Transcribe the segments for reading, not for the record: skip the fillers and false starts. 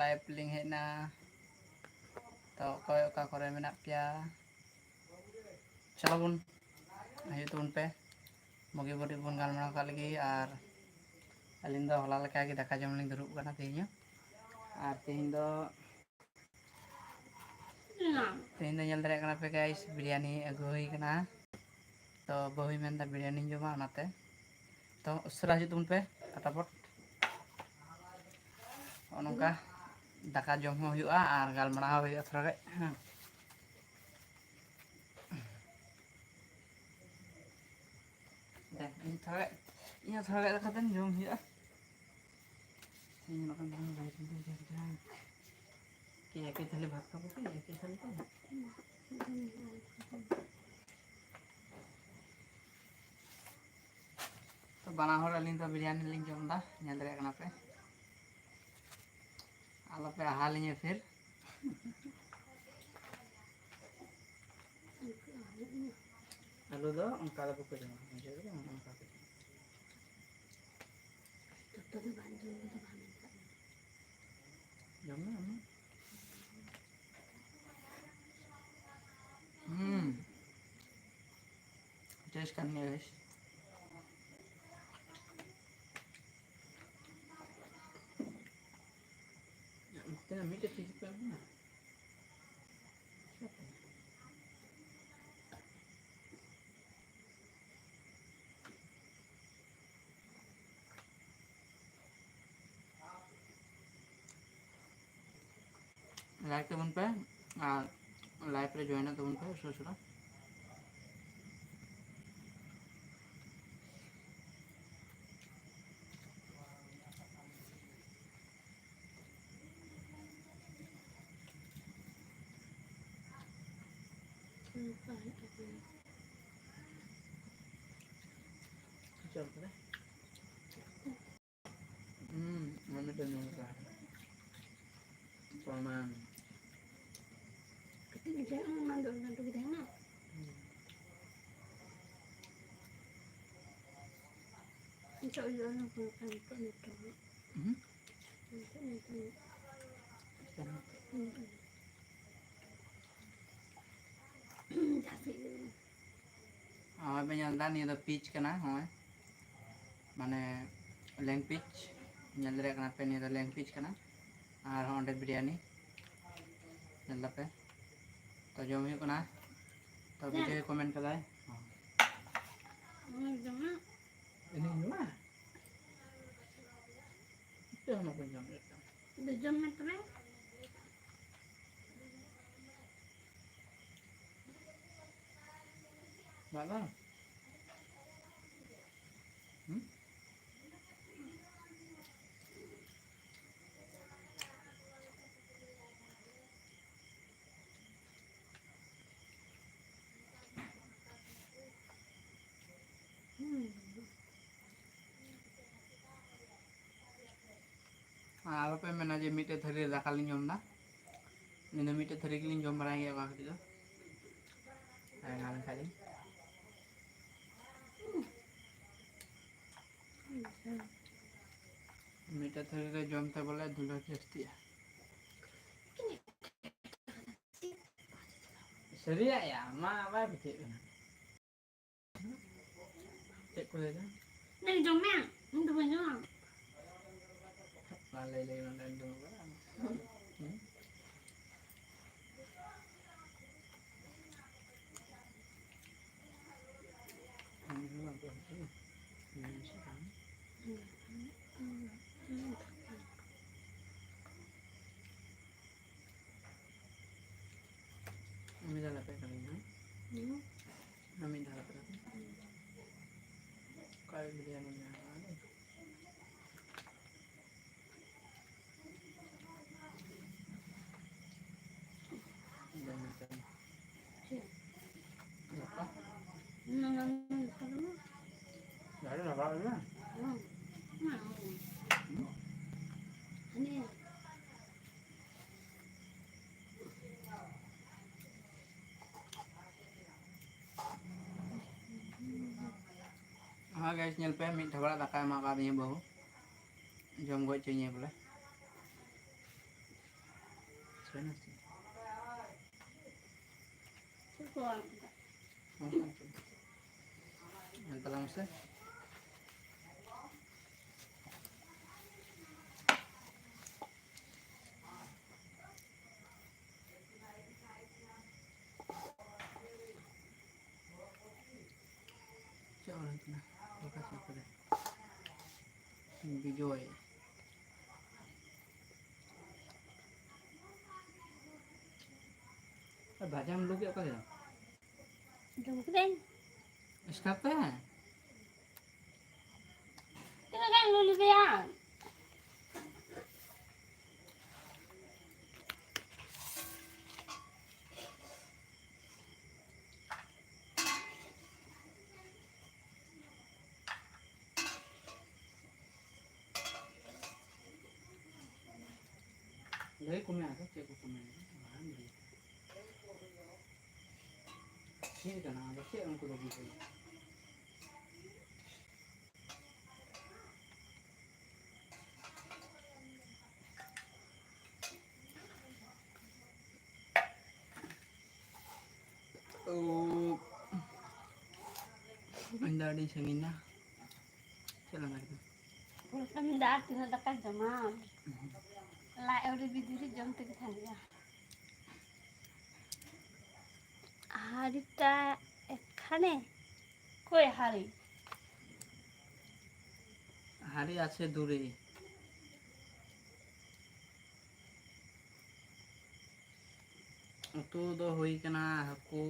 live link hejna to koy oka kore menak pia chalo bun hiju tubun pe mogi bodi bun galmarao ka lagi ar alin do hola leka gi daka jom ling duruk kana tihinyo ar tihin do nyel dare kana pe guys biryani agu hui kana to bahui menda biryani joma onate to usra hiju tubun pe patapot onongka daka jom ho huyu'a ar galmarao huyu'a thora gaj deh ini thora gaj daka den jom huyu'a ini makan dulu guys ini jangan kayak thali bhat खाबो ki एक thali ko तो बना हो रही तो बिरयानी लिंग जम दा nyal dare kana pe ala pe ahalinya फिर आलू दो उनका दा को जमा मुझे तो उनका तो बांधो तो जमा टेस्ट करनी है गाइस इतना मीठे चीज पे ना लाइक तो बन पे लाइव पे ज्वाइन है तो बन पे सोचना चल पे मम्मी तो नहीं रहा Paman. Kita mandor kita na. Insya Allah nak makan itu. Apa yang dah ni ada peach kena, mana leng peach, yang dari kena pe ni ada leng peach kena. আর অন্ডের বিরিয়ানি জানলাপে তো জমি কোনা তো ভিডিও কমেন্ট করায় ini joma itu mau jom itu jom metre mana apa yang aja mite thari rakalin jom na ini mite thari kilin jom barang ya waktu itu ayah ngamen kali mite thari re jom te boleh dulu jasti ya serius ya ma apa betul cek boleh kan nih jomnya untuk banyak lele nonton dulu kan Kami dah lapar kali ni. Kami dah lapar. Kau biryani ni apa ni? Dah macam. Apa? Dah ada apa ni? Ini. हाँ guys nyel pe mid thawala dakai ma ka ni bahu jom goi che nye boleh Suena así. Cukup. Yang lang sih. Jangan kena. Lokasi apa deh? Video ya. Baca dulu apa ya? Jom keren. Siapa? Kita kan lulu dia. Lấy của mẹ các chị của mẹ. Ini kan ada sih yang kudu gitu. Oh, anda di sini na. Jalan lagi. Kalau kami dah tinggal dekat jam. Lah, orang bidiri jam tiga tadi ya. হাড়িটা এখানে কই হাড়ি হাড়ি আছে দূরে ᱩᱛᱩ ᱫᱚ ᱦᱩᱭ ᱠᱟᱱᱟ ᱦᱟᱹᱠᱩ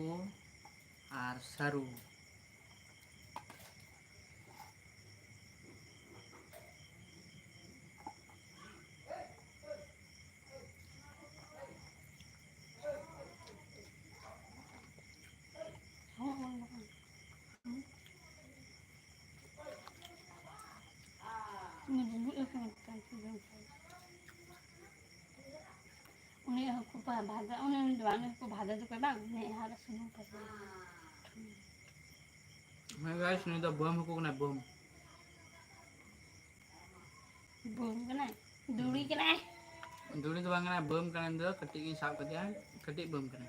ᱟᱨ ᱥᱟᱹᱨᱩ ini bumbu itu kan ini aku bahasa ini doang aku bahasa juga bang ini harus semua bahasa guys ini dah bom aku kena bom kena duri kena duri tu bang kena bom kena tu ketik ini sap kerja ketik bom kena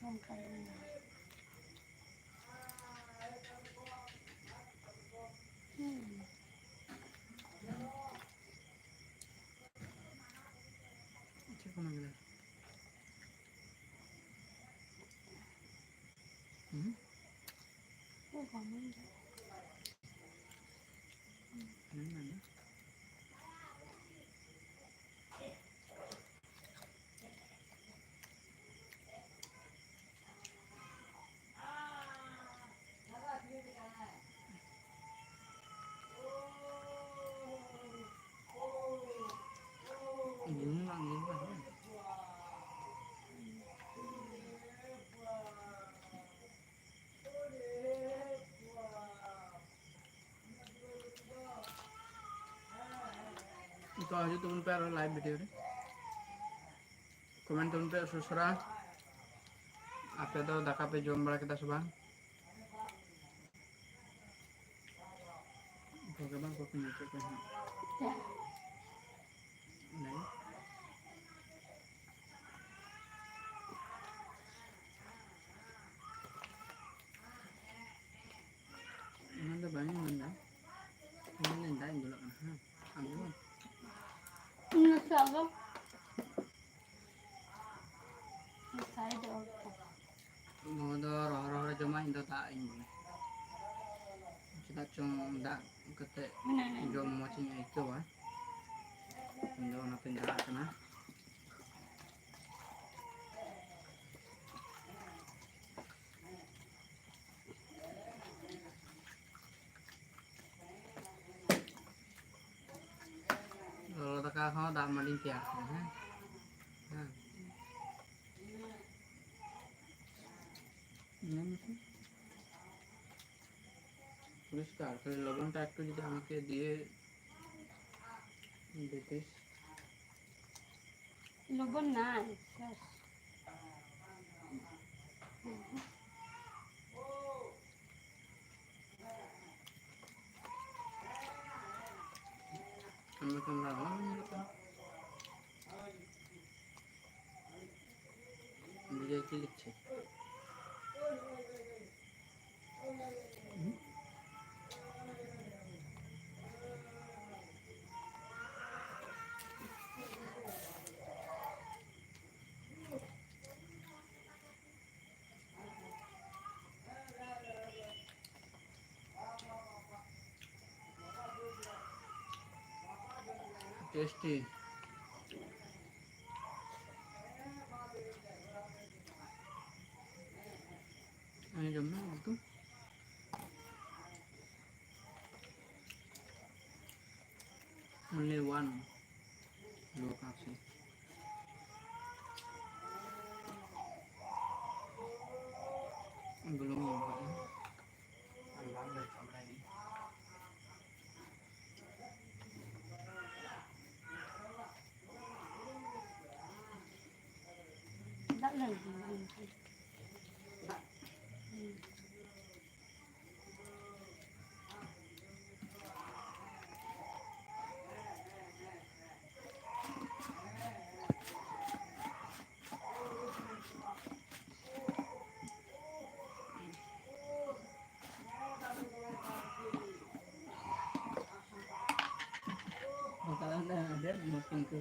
bom kena Cik mana gila oh kamu mana itu aja temen per live video deh komen temen per susra apa itu dah kape jom bala kita subang bagaimana kau punya cek kan nah mana banyak mana ini dah yang dulu kan ambil ini siapa saya doang mau dah roh-roh jemaah itu tak ini kita cuma dah kete jom macamnya itu wah itu nak pindah kena kalau tak kau dah mending tiap পরিষ্কার করে লবণটা একটু যদি আমাকে দিয়ে দিতিস লবণ নাই আমি তোমরা কি লিখছে? টেস্টি। আমি জন্য একটু only one লোক আছে। belum Đã lần gì Kalau ada mungkin ke